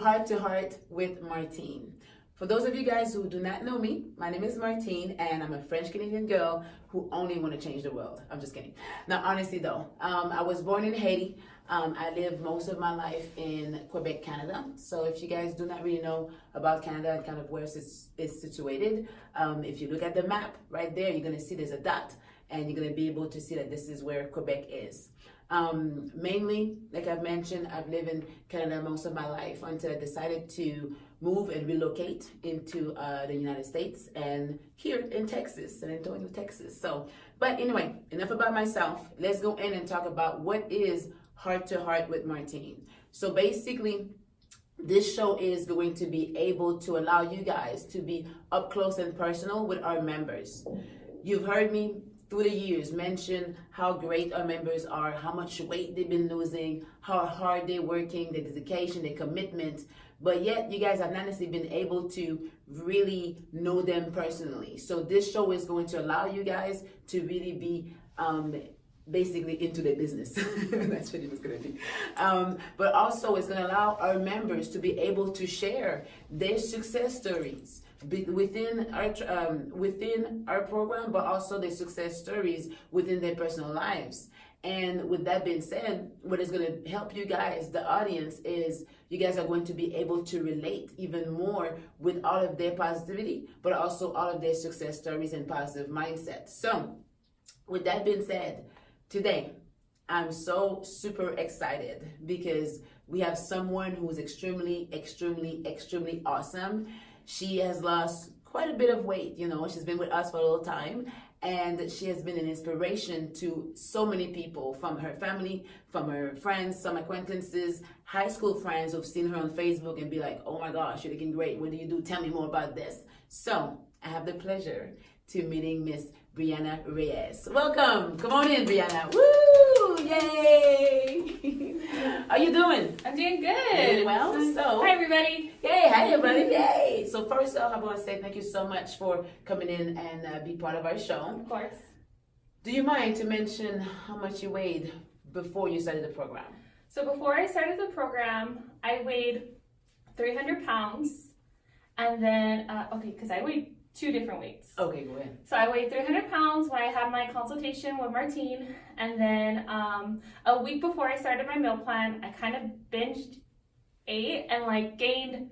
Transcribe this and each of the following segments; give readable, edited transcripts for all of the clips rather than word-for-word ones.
Heart to Heart with Martine. For those of you guys who do not know me, my name is Martine, and I'm a French-Canadian girl who only want to change the world. I'm just kidding. Now, honestly though, I was born in Haiti. I lived most of my life in Quebec, Canada. So if you guys do not really know about Canada and kind of where it's situated, if you look at the map right there, you're going to see there's a dot, and you're going to be able to see that this is where Quebec is. Mainly, like I've mentioned, I've lived in Canada most of my life until I decided to move and relocate into the United States and here in Texas, San Antonio, Texas. So, but anyway, enough about myself. Let's go in and talk about what is Heart to Heart with Martine. So basically, this show is going to be able to allow you guys to be up close and personal with our members. You've heard me through the years mention how great our members are, how much weight they've been losing, how hard they're working, their dedication, their commitment, but yet you guys have not necessarily been able to really know them personally. So this show is going to allow you guys to really be basically into their business. That's what it was going to be. But also it's going to allow our members to be able to share their success stories within our program, but also their success stories within their personal lives. And with that being said, what is going to help you guys, the audience, is you guys are going to be able to relate even more with all of their positivity, but also all of their success stories and positive mindsets. So with that being said, today I'm so super excited because we have someone who's extremely awesome. She has lost quite a bit of weight, you know, she's been with us for a little time, and she has been an inspiration to so many people, from her family, from her friends, some acquaintances, high school friends who've seen her on Facebook and be like, oh my gosh, you're looking great, what do you do? Tell me more about this. So I have the pleasure to meeting Miss Brianna Reyes. Welcome. Come on in, Brianna. Woo! Yay! How you doing? I'm doing good. Doing well. So, hi everybody. Yay! Hi everybody! Yay! So first off, I want to say thank you so much for coming in and be part of our show. Of course. Do you mind to mention how much you weighed before you started the program? So before I started the program, I weighed 300 pounds, and then because I weighed 2 different weights. Okay, go ahead. So I weighed 300 pounds when I had my consultation with Martine, and then a week before I started my meal plan, I kind of binged, ate, and gained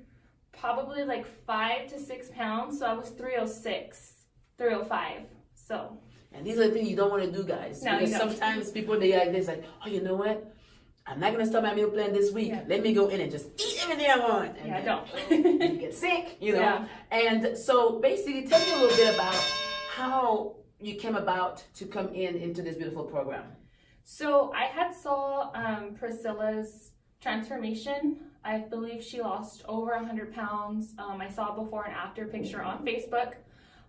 probably 5 to 6 pounds. So I was 306, 305. So. And these are the things you don't want to do, guys. No, because sometimes people, they like this, oh, you know what? I'm not going to start my meal plan this week. Yeah. Let me go in and just eat everything I want. And don't. You get sick, you know. Yeah. And so basically, tell me a little bit about how you came about to come into this beautiful program. So I had saw Priscilla's transformation. I believe she lost over 100 pounds. I saw a before and after picture on Facebook.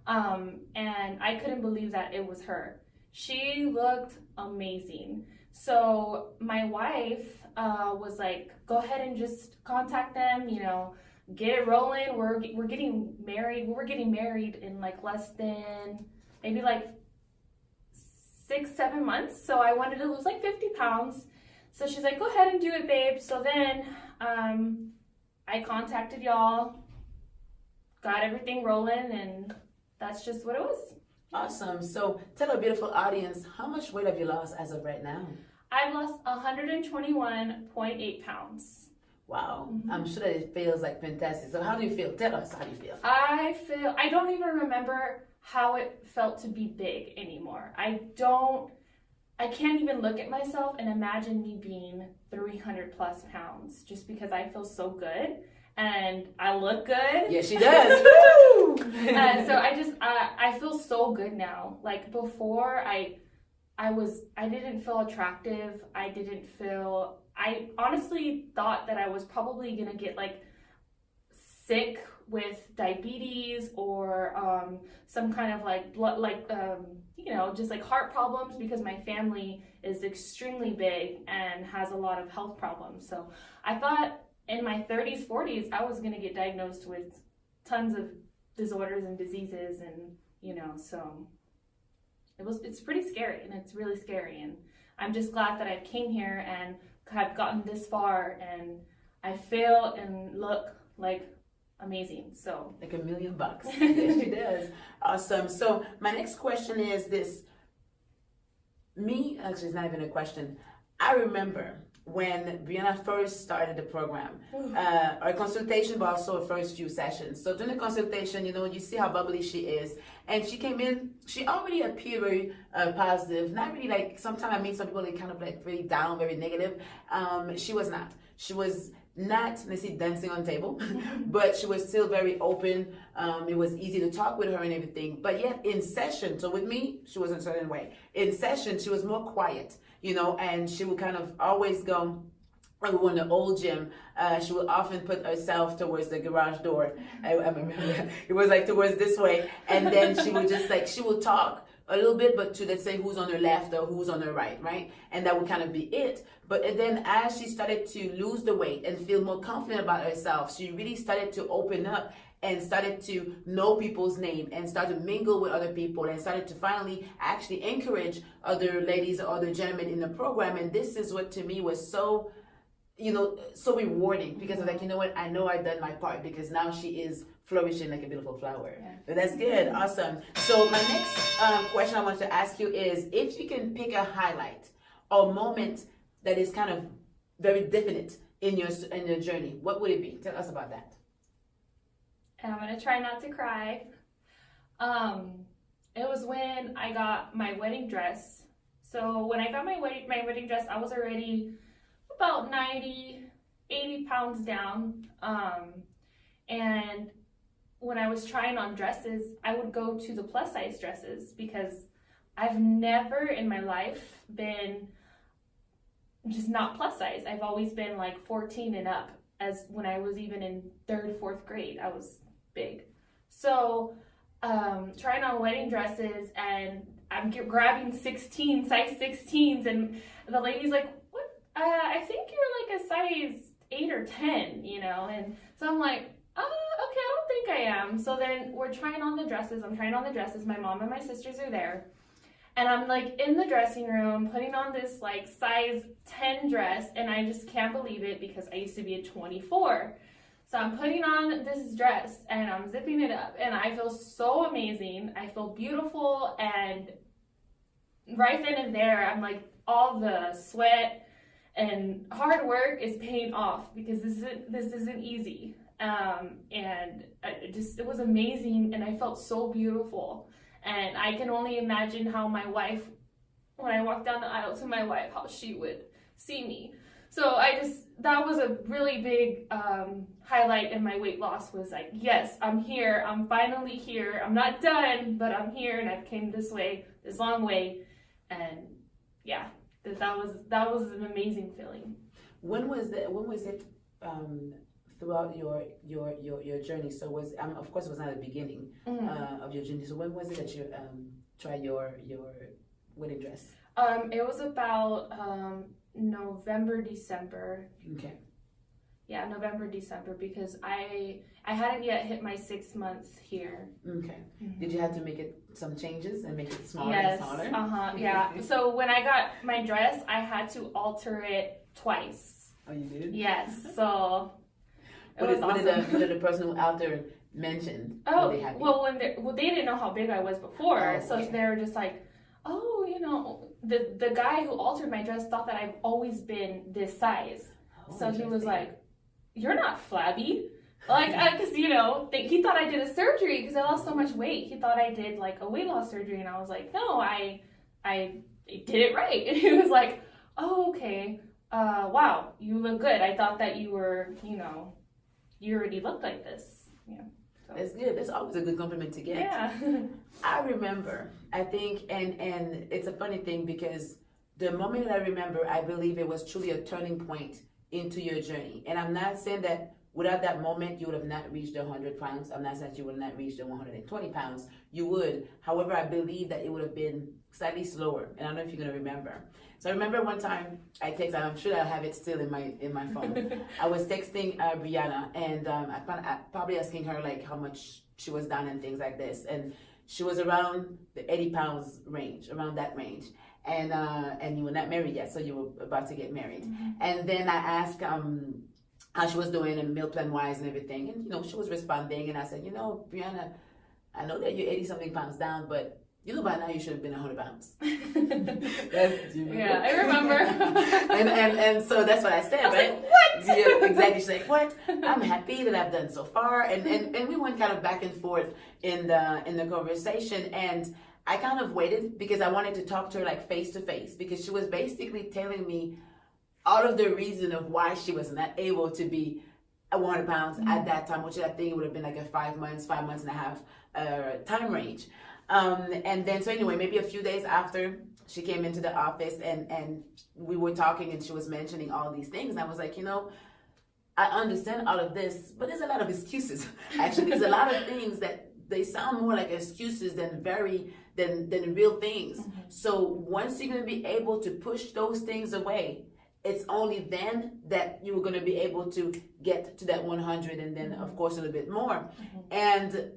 And I couldn't believe that it was her. She looked amazing. So my wife was like, go ahead and just contact them, you know, get it rolling. We're getting married. We were getting married in less than maybe 6-7 months. So I wanted to lose 50 pounds. So she's like, go ahead and do it, babe. So then I contacted y'all, got everything rolling, and that's just what it was. Awesome. So tell our beautiful audience, how much weight have you lost as of right now? I've lost 121.8 pounds. Wow. Mm-hmm. I'm sure that it feels fantastic. So how do you feel? Tell us, how do you feel? I don't even remember how it felt to be big anymore. I can't even look at myself and imagine me being 300 plus pounds, just because I feel so good. And I look good. Yes, she does. So I feel so good now. Before, I didn't feel attractive. I honestly thought that I was probably gonna get sick with diabetes or some kind of blood, just heart problems, because my family is extremely big and has a lot of health problems. So I thought in my 30s, 40s, I was gonna get diagnosed with tons of disorders and diseases, and so it's pretty scary, and it's really scary, and I'm just glad that I came here and have gotten this far, and I feel and look like amazing. So like $1 million. Yes, she does. Awesome. So my next question is this. Actually, it's not even a question. I remember when Brianna first started the program, our consultation, but also our first few sessions. So during the consultation, you see how bubbly she is. And she came in, she already appeared very positive. Not really like, sometimes I meet some people that kind of like really down, very negative. She was not. She was not, let's see, dancing on the table, but she was still very open. It was easy to talk with her and everything. But yet in session, so with me, she was in a certain way. In session, she was more quiet, and she would kind of always go, when we were in the old gym, she would often put herself towards the garage door. I remember it was like towards this way. And then she would just like, she would talk a little bit, but to let's say who's on her left or who's on her right? And that would kind of be it. But then as she started to lose the weight and feel more confident about herself, she really started to open up and started to know people's name and start to mingle with other people and started to finally actually encourage other ladies or other gentlemen in the program. And this is what to me was so, so rewarding, because I'm like, you know what, I know I've done my part, because now she is flourishing like a beautiful flower. Yeah. But that's good. Awesome. So my next question I want to ask you is, if you can pick a highlight or moment that is kind of very definite in your journey, what would it be? Tell us about that. And I'm gonna try not to cry. It was when I got my wedding dress. So when I got my wedding dress, I was already about 80 pounds down. And when I was trying on dresses, I would go to the plus size dresses, because I've never in my life been just not plus size. I've always been like 14 and up. As when I was even in 3rd, 4th grade, I was big. So trying on wedding dresses, and I'm grabbing size 16s, and the lady's like, what? I think you're like a size 8 or 10, and so I'm like, okay, I don't think I am. So then we're trying on the dresses. I'm trying on the dresses. My mom and my sisters are there. And I'm like in the dressing room putting on this like size 10 dress, and I just can't believe it, because I used to be a 24. So I'm putting on this dress and I'm zipping it up, and I feel so amazing. I feel beautiful, and right then and there, I'm like, all the sweat and hard work is paying off, because this isn't easy. And it was amazing, and I felt so beautiful. And I can only imagine how my wife, when I walked down the aisle to my wife, how she would see me. So that was a really big highlight in my weight loss, was like, yes, I'm here. I'm finally here. I'm not done, but I'm here, and I've came this long way. And yeah, that was an amazing feeling. When was it throughout your journey? So of course it was not the beginning of your journey. So when was it that you tried your wedding dress? It was about November, December. Okay. Yeah, November, December, because I hadn't yet hit my 6 months here. Okay. Mm-hmm. Did you have to make some changes and make it smaller and smaller? Yeah. So when I got my dress, I had to alter it twice. Oh, you did? Yes. So what did the person who altered mention? Oh, they didn't know how big I was before, so okay. they were just like, oh, the guy who altered my dress thought that I've always been this size. So he was like, you're not flabby. Like, because, he thought I did a surgery because I lost so much weight. He thought I did, like, a weight loss surgery. And I was like, no, I did it right. And he was like, oh, okay. Wow, you look good. I thought that you were, you already looked like this. Yeah. So. That's good. That's always a good compliment to get. Yeah. I remember, I think, and it's a funny thing, because the moment that I remember, I believe it was truly a turning point into your journey. And I'm not saying that without that moment, you would have not reached the 100 pounds. I'm not saying that you would have not reached the 120 pounds. You would. However, I believe that it would have been slightly slower. And I don't know if you're going to remember. So I remember one time I texted, I'm sure I have it still in my phone. I was texting Brianna, and I probably asking her like how much she was down and things like this. And she was around the 80 pounds range, around that range. And you were not married yet, so you were about to get married. Mm-hmm. And then I asked how she was doing and meal plan wise and everything. And, she was responding. And I said, Brianna, I know that you're 80 something pounds down, but by now you should have been 100 pounds. Yeah, I remember. and so that's what I said, right? Like, what? Yeah, exactly. She's like, what? I'm happy that I've done so far. And we went kind of back and forth in the conversation. And I kind of waited because I wanted to talk to her like face to face, because she was basically telling me all of the reason of why she was not able to be 100 pounds at that time, which I think it would have been like a 5 months and a half time range. And then, so anyway, maybe a few days after, she came into the office and we were talking and she was mentioning all these things. And I was like, I understand all of this, but there's a lot of excuses. Actually, there's a lot of things that they sound more like excuses than real things. Mm-hmm. So once you're going to be able to push those things away, it's only then that you're going to be able to get to that 100 and then, of course, a little bit more. Mm-hmm. And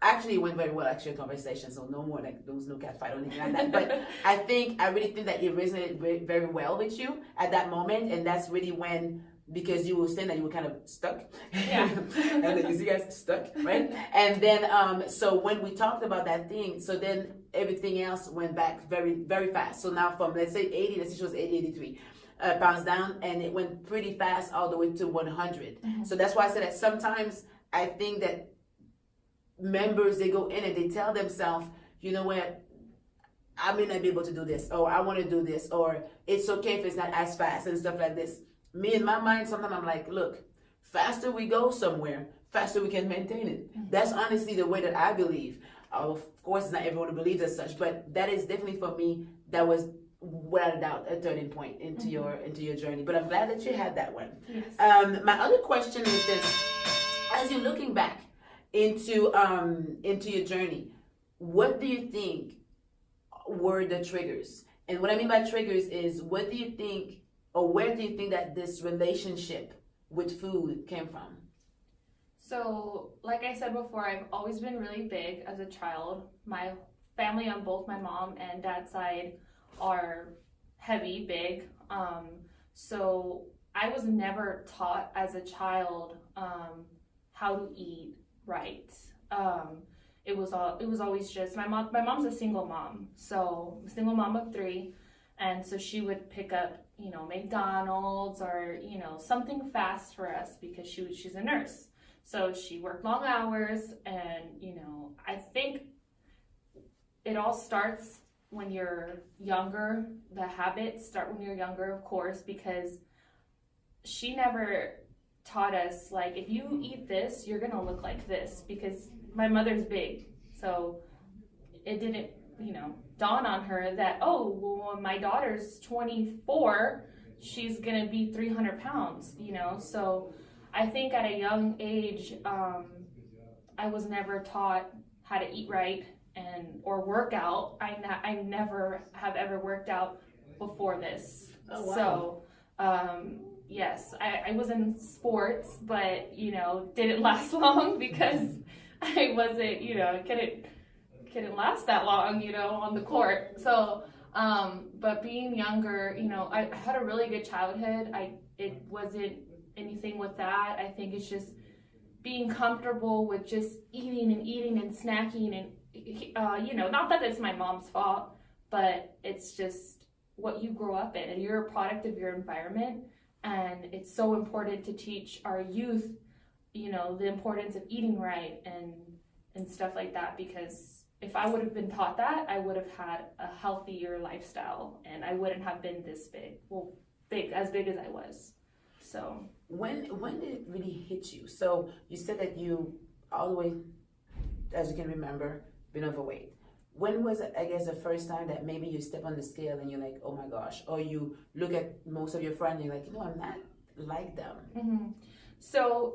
actually, it went very well, actually, a conversation. So no more, like, there was no cat fight or anything like that. But I really think that it resonated very, very well with you at that moment. And that's really when, because you were saying that you were kind of stuck. Yeah. And then you guys stuck, right? And then, so when we talked about that thing, so then everything else went back very, very fast. So now from, let's say 80, let's say she was 80, 83. Pounds down, and it went pretty fast all the way to 100. Mm-hmm. So that's why I said that sometimes I think that members, they go in and they tell themselves, you know what, I may not be able to do this, or I want to do this, or it's okay if it's not as fast and stuff like this. Me, in my mind, sometimes I'm like, look, faster we go somewhere, faster we can maintain it. Mm-hmm. That's honestly the way that I believe. Of course, not everyone believes as such, but that is definitely for me, that was without a doubt a turning point into your journey. But I'm glad that you had that one. Yes. My other question is this: as you're looking back into your journey, what do you think were the triggers? And what I mean by triggers is, what do you think, or where do you think that this relationship with food came from? So, like I said before, I've always been really big as a child. My family on both my mom and dad's side are heavy, big. So I was never taught as a child how to eat right. It was always just my mom. My mom's a single mom, so a single mom of 3, and so she would pick up, McDonald's or something fast for us because she's a nurse. So she worked long hours, and I think it all starts when you're younger. The habits start when you're younger, of course, because she never taught us, like, if you eat this, you're gonna look like this, because my mother's big. So it didn't, dawn on her that, oh, well, when my daughter's 24, she's gonna be 300 pounds, So I think at a young age, I was never taught how to eat right or work out. I never have ever worked out before this. Oh, wow. So yes, I was in sports, but didn't last long because I wasn't, couldn't last that long, on the court. So but being younger, I had a really good childhood. It wasn't anything with that. I think it's just being comfortable with just eating and snacking, and not that it's my mom's fault, but it's just what you grow up in, and you're a product of your environment. And it's so important to teach our youth, the importance of eating right and stuff like that, because if I would have been taught that, I would have had a healthier lifestyle, and I wouldn't have been this big. Well, as big as I was. So when did it really hit you? So you said that you, all the way, as you can remember, been overweight. When was it, I guess, the first time that maybe you step on the scale and you're like, oh my gosh, or you look at most of your friends and you're like, I'm not like them? Mm-hmm. So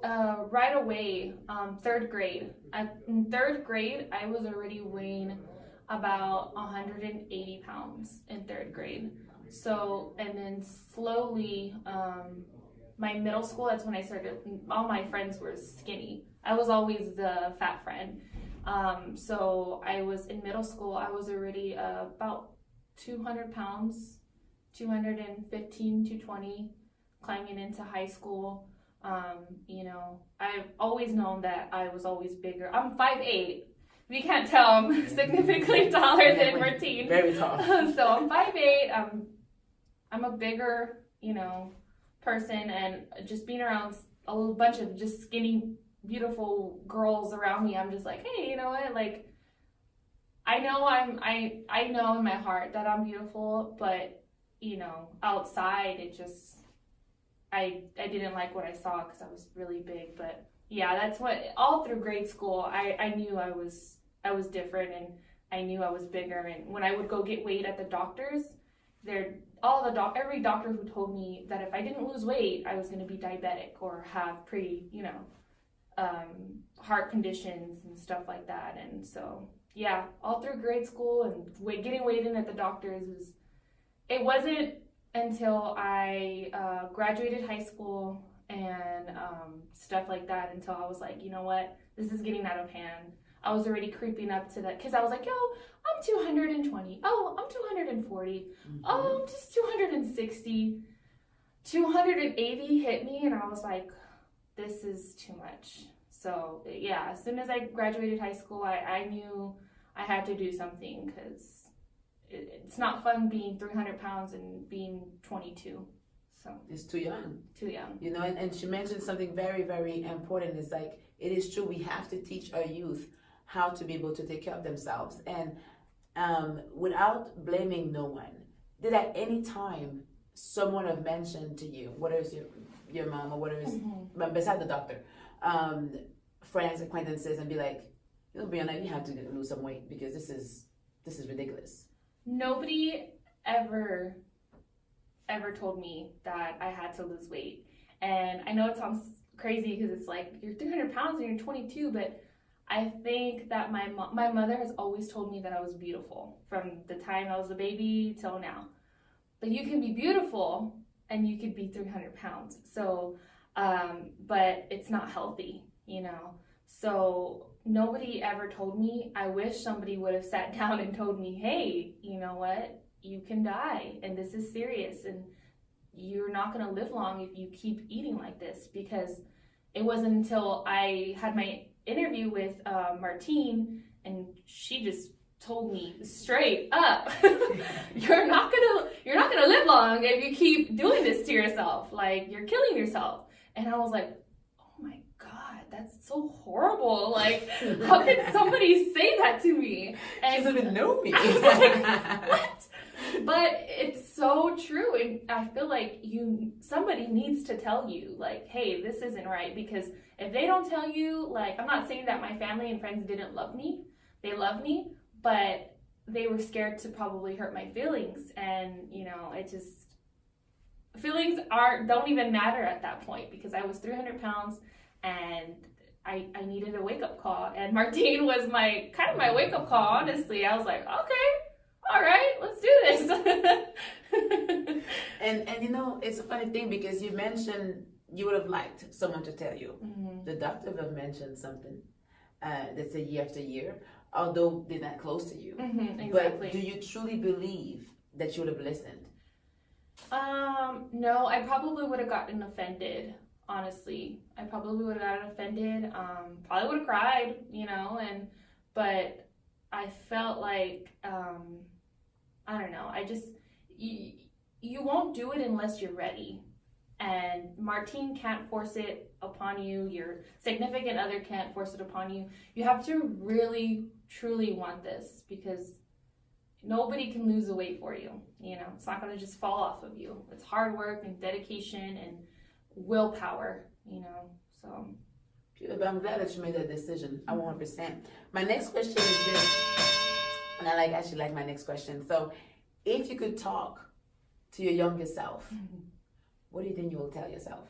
right away, 3rd grade. In 3rd grade, I was already weighing about 180 pounds in 3rd grade. So, and then slowly, my middle school, that's when I started, all my friends were skinny. I was always the fat friend. So I was in middle school, I was already about 200 pounds, 215, 220, climbing into high school. You know, I've always known that I was always bigger. I'm 5'8". If you can't tell, I'm significantly taller than Martine. Very tall. So I'm 5'8". I'm a bigger, you know, person, and just being around a little bunch of just skinny, beautiful girls around me, I'm just like, hey, you know what? Like, I know I know in my heart that I'm beautiful, but you know, outside it just I didn't like what I saw because I was really big. But yeah, that's what all through grade school I knew I was different, and I knew I was bigger. And when I would go get weight at the doctors, every doctor who told me that if I didn't lose weight, I was going to be diabetic or have heart conditions and stuff like that. And so yeah, all through grade school and getting weighed in at the doctors it wasn't until I graduated high school and stuff like that until I was like, you know what, this is getting out of hand. I was already creeping up to that because I was like, yo, I'm 220. Oh, I'm 240. Oh, I'm just 260. 280 hit me, and I was like, this is too much. So yeah, as soon as I graduated high school, I knew I had to do something because it's not fun being 300 pounds and being 22. So it's too young. Too young. You know, and she mentioned something very, very important. It's like, it is true, we have to teach our youth how to be able to take care of themselves. And without blaming no one, did at any time someone have mentioned to you, whether it's your mom or whether it's, beside the doctor, friends, acquaintances, and be like, you know, Brianna, you have to lose some weight because this is ridiculous? Nobody ever told me that I had to lose weight. And I know it sounds crazy because it's like, you're 300 pounds and you're 22, but I think that my mother has always told me that I was beautiful from the time I was a baby till now. But you can be beautiful and you could be 300 pounds. So, but it's not healthy, you know. So nobody ever told me. I wish somebody would have sat down and told me, hey, you know what? You can die and this is serious and you're not going to live long if you keep eating like this. Because it wasn't until I had my interview with Martine, and she just told me straight up, you're not gonna live long if you keep doing this to yourself. Like, you're killing yourself. And I was like, oh my God, that's so horrible. Like, how could somebody say that to me? And she doesn't even know me. I was like, what? But it's so true, and I feel like somebody needs to tell you, like, hey, this isn't right. Because if they don't tell you, like, I'm not saying that my family and friends didn't love me. They love me, but they were scared to probably hurt my feelings. And, you know, it just, feelings don't even matter at that point, because I was 300 pounds and I needed a wake-up call. And Martine was my wake-up call, honestly. I was like, okay, all right, let's do this. and you know, it's a funny thing because you mentioned you would have liked someone to tell you. The doctor would have mentioned something that's a year after year, although they're not close to you. Exactly. But do you truly believe that you would have listened? No, I probably would have gotten offended, honestly. I probably would have gotten offended, probably would have cried, you know, but I felt like, I don't know, you won't do it unless you're ready. And Martine can't force it upon you. Your significant other can't force it upon you. You have to really, truly want this, because nobody can lose the weight for you. You know, it's not going to just fall off of you. It's hard work and dedication and willpower, you know, so. But I'm glad that you made that decision. I 100%. My next question is this, and I actually like my next question. So, if you could talk to your younger self, what do you think you will tell yourself?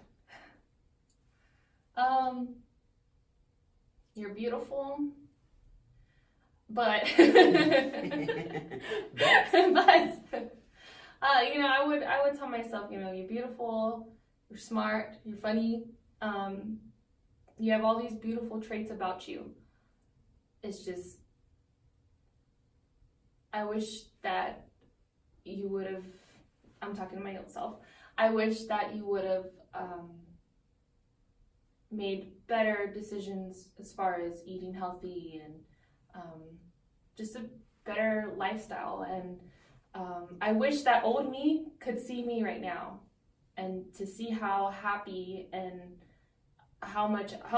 You're beautiful, but you know, I would tell myself, you know, you're beautiful, you're smart, you're funny, you have all these beautiful traits about you. It's just, I wish that you would have, I'm talking to my own self, I wish that you would have made better decisions as far as eating healthy and just a better lifestyle. And I wish that old me could see me right now and to see how happy and how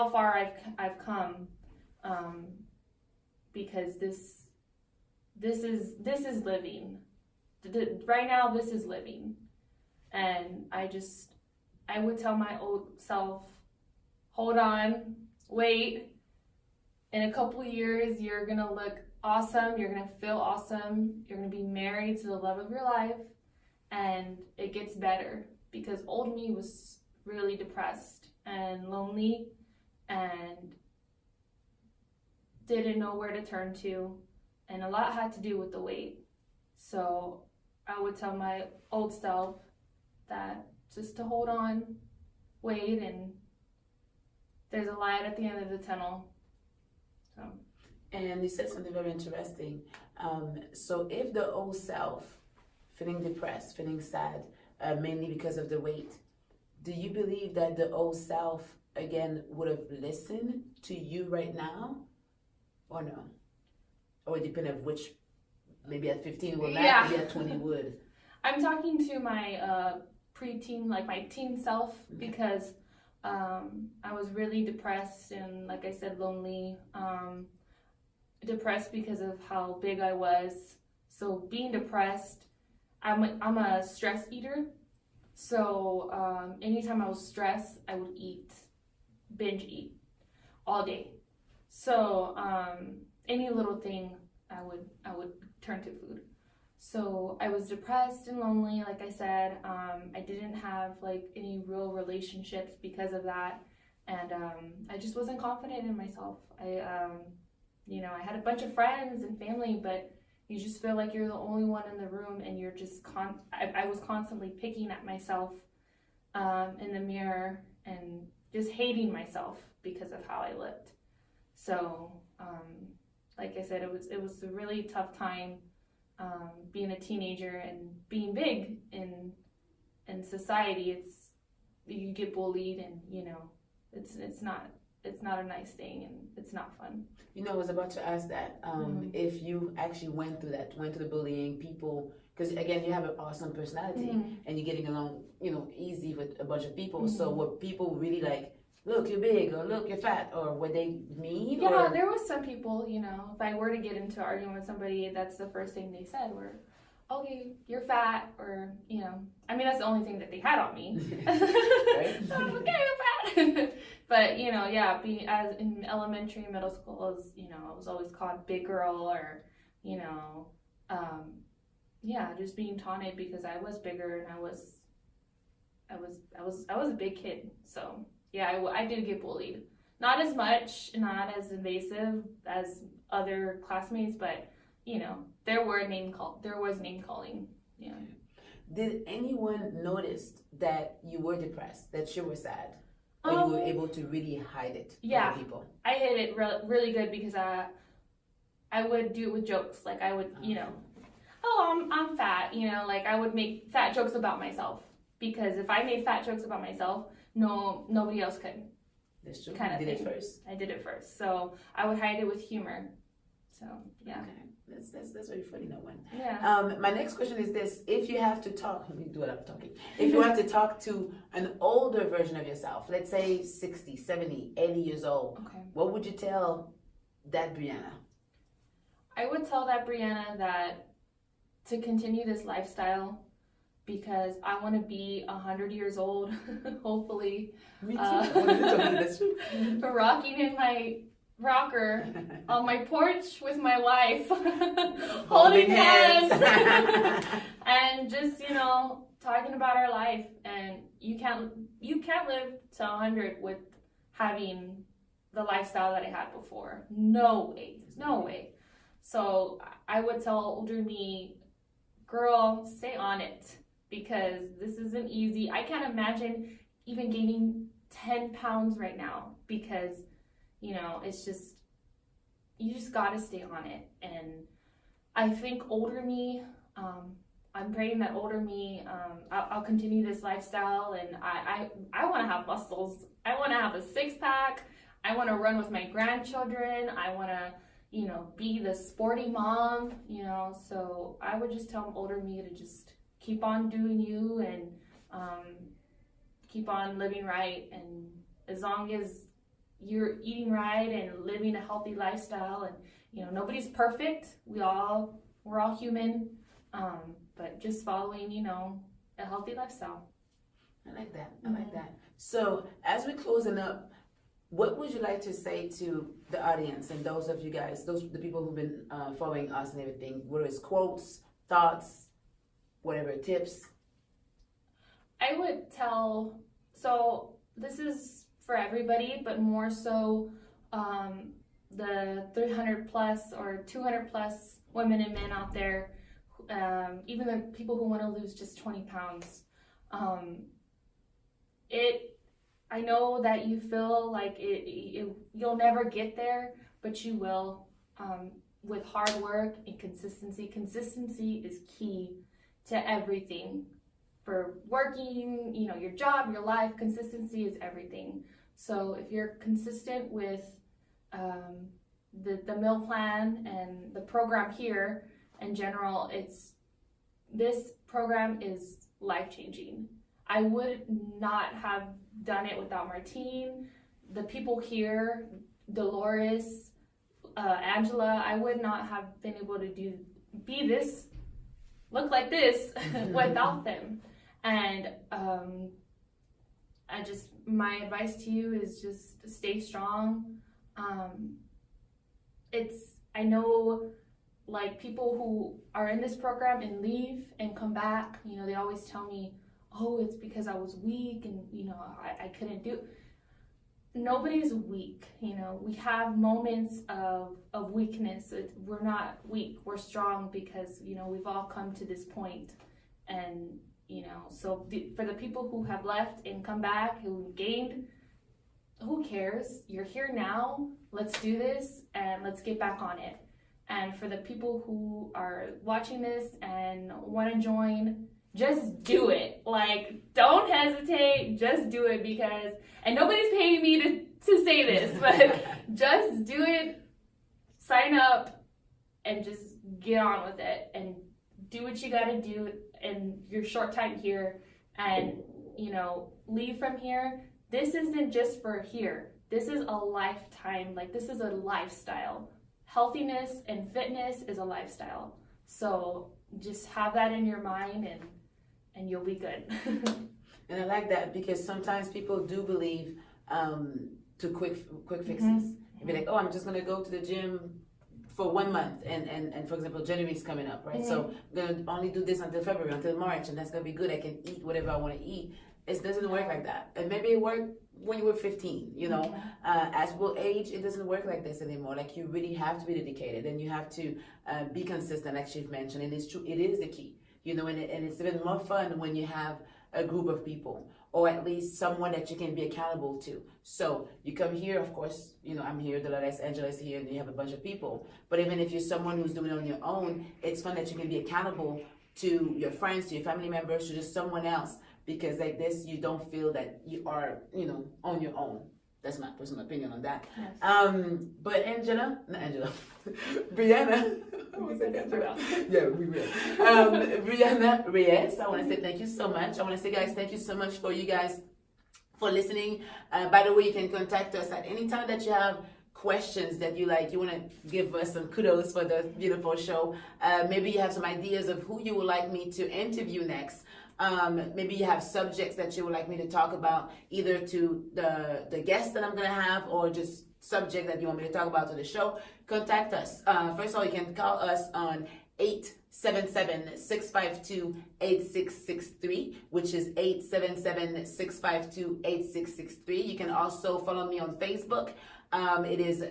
far I've come, because this is living. Right now, this is living. And I would tell my old self, hold on, wait. In a couple years, you're gonna look awesome. You're gonna feel awesome. You're gonna be married to the love of your life, and it gets better. Because old me was really depressed and lonely, and didn't know where to turn to, and a lot had to do with the weight. So I would tell my old self that just to hold on, wait, and there's a light at the end of the tunnel. So. And you said something very interesting. So if the old self, feeling depressed, feeling sad, mainly because of the weight, do you believe that the old self, again, would have listened to you right now? Or no? Or it depends on which, maybe at 15 would matter, maybe at 20 would. I'm talking to my preteen, like my teen self, because I was really depressed and, like I said, lonely. Depressed because of how big I was. So being depressed, I'm a stress eater. So anytime I was stressed, I would binge eat all day. So any little thing, I would turn to food. So I was depressed and lonely, like I said. I didn't have like any real relationships because of that, and I just wasn't confident in myself. I had a bunch of friends and family, but you just feel like you're the only one in the room, and you're just I was constantly picking at myself in the mirror and just hating myself because of how I looked. So like I said, it was a really tough time being a teenager and being big in society. You get bullied, and it's not a nice thing, and it's not fun. I was about to ask that. If you actually went through the bullying, people, because again, you have an awesome personality, and you're getting along, easy with a bunch of people. So were people really like, look, you're big, or look, you're fat, or were they mean? Yeah, there was some people, if I were to get into an argument with somebody, that's the first thing they said were, okay, you're fat, or, that's the only thing that they had on me. Right? So, okay, you're fat. But, being as in elementary and middle school, I was always called big girl, or, just being taunted because I was bigger, and I was a big kid. So, yeah, I did get bullied. Not as much, not as invasive as other classmates, but, there was name calling. Yeah. Did anyone notice that you were depressed, that you were sad? Or you were able to really hide it from people? I hid it really good because I would do it with jokes. Like I would, I'm fat, like I would make fat jokes about myself. Because if I made fat jokes about myself, nobody else could. That's true. Kind of did it first. I did it first. So I would hide it with humor. So, yeah. Okay. That's very funny, no one. Yeah. My next question is this. If you have to talk, let me do what I'm talking. If you have to talk to an older version of yourself, let's say 60, 70, 80 years old, Okay. What would you tell that Brianna? I would tell that Brianna that to continue this lifestyle, because I want to be 100 years old, hopefully. Me too. That's true. Rocking in my rocker on my porch with my wife, holding hands, and just talking about our life. And you can't live to 100 with having the lifestyle that I had before. No way. So I would tell older me, girl, stay on it, because this isn't easy. I can't imagine even gaining 10 pounds right now, because it's just, you just got to stay on it. And I think older me, I'm praying that older me, I'll continue this lifestyle, and I want to have muscles. I want to have a six-pack. I want to run with my grandchildren. I want to, be the sporty mom, So I would just tell older me to just keep on doing you and keep on living right. And as long as you're eating right and living a healthy lifestyle, and nobody's perfect. We're all human. But just following, a healthy lifestyle. I like that. I like that. So as we're closing up, what would you like to say to the audience and those of you guys, the people who've been following us and everything, whether it's quotes, thoughts, whatever, tips? I would tell, so this is for everybody, but more so the 300 plus or 200 plus women and men out there, even the people who want to lose just 20 pounds. I know that you feel like you'll never get there, but you will, with hard work and consistency. Consistency is key to everything. For working, your job, your life, consistency is everything. So if you're consistent with the meal plan and the program here in general, this program is life-changing. I would not have done it without Martine, the people here, Dolores, Angela. I would not have been able to look like this without them. And my advice to you is just stay strong. I know, like, people who are in this program and leave and come back, they always tell me, oh, it's because I was weak and, I couldn't do it. Nobody's weak, we have moments of weakness. We're not weak, we're strong because, we've all come to this point. And, so for the people who have left and come back, who gained, who cares? You're here now, let's do this and let's get back on it. And for the people who are watching this and want to join, just do it. Like, don't hesitate, just do it and nobody's paying me to say this, but just do it, sign up, and just get on with it and do what you gotta do in your short time here and, leave from here. This isn't just for here. This is a lifetime, this is a lifestyle. Healthiness and fitness is a lifestyle. So just have that in your mind and you'll be good. And I like that because sometimes people do believe to quick fixes. Mm-hmm. Be like, oh, I'm just gonna go to the gym for 1 month and for example, January's coming up, right? Mm-hmm. So I'm gonna only do this until February, until March, and that's gonna be good. I can eat whatever I want to eat. It doesn't work like that. And maybe it worked when you were 15, Mm-hmm. As people age, it doesn't work like this anymore. Like, you really have to be dedicated and you have to be consistent, like Chief mentioned. And it's true, it is the key, and it's even more fun when you have a group of people, or at least someone that you can be accountable to. So you come here, of course, I'm here, Dolores, Angela is here, and you have a bunch of people. But even if you're someone who's doing it on your own, it's fun that you can be accountable to your friends, to your family members, to just someone else. Because like this, you don't feel that you are, on your own. That's my personal opinion on that. Yes. But Brianna. Yeah, we will. Brianna Reyes, I want to say thank you so much. I want to say, guys, thank you so much for you guys for listening. By the way, you can contact us at any time that you have questions that you want to give us some kudos for the beautiful show. Maybe you have some ideas of who you would like me to interview next. Maybe you have subjects that you would like me to talk about, either to the guests that I'm going to have or just subject that you want me to talk about to the show. Contact us. First of all, you can call us on 877-652-8663, which is 877-652-8663. You can also follow me on Facebook. It is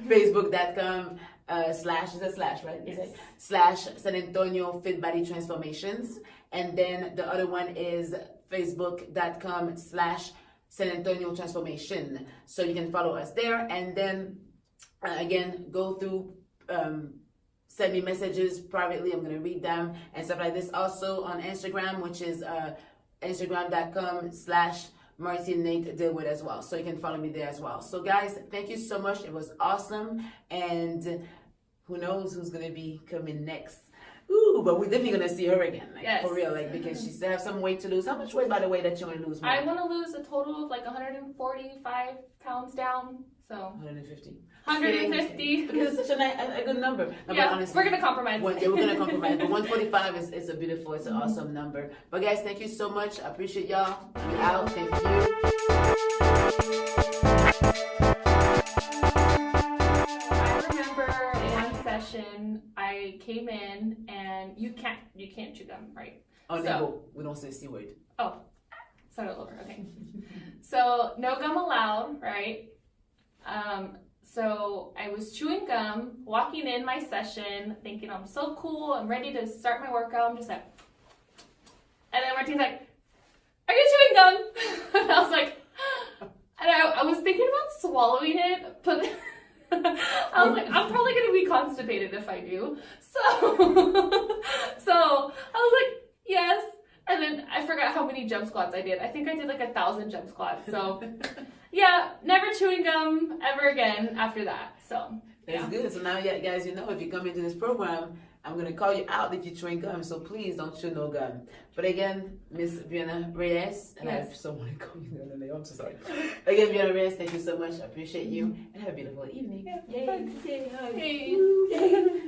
facebook.com /, San Antonio Fit Body Transformations. And then the other one is facebook.com / San Antonio Transformation. So you can follow us there. And then again, go through send me messages privately. I'm going to read them and stuff like this. Also on Instagram, which is Instagram.com/Martine Nate Dealwood as well. So you can follow me there as well. So guys, thank you so much. It was awesome. And who knows who's going to be coming next. Ooh, but we're definitely going to see her again. Like, yes. For real. Like, because she still have some weight to lose. How much weight, by the way, that you want to lose? I want to lose a total of like 145 pounds down. So 150. 150. Because it's such a good number. No, yeah, honestly, we're going to compromise. We're going to compromise. But 145 is a beautiful, it's an awesome number. But guys, thank you so much. I appreciate y'all. We out. Thank you. I came in and you can't chew gum, right? Oh, no, we don't say C word. Oh, start all over. Okay. So no gum allowed, right? So I was chewing gum, walking in my session, thinking I'm so cool, I'm ready to start my workout. I'm just like, and then Martine's like, "Are you chewing gum?" And I was like, and I was thinking about swallowing it, but. I was like, I'm probably gonna be constipated if I do. So I was like, yes. And then I forgot how many jump squats I did. I think I did like 1,000 jump squats. So yeah, never chewing gum ever again after that. So that's good. So now, yeah, guys, you know, if you come into this program, I'm gonna call you out if you're chewing gum. So please don't chew no gum. But again, Miss Vienna Reyes, and yes. I have someone to call you the name. I'm so sorry. Again, Vienna Reyes, thank you so much. I appreciate you, and have a beautiful evening. Yeah. Yay! Yay!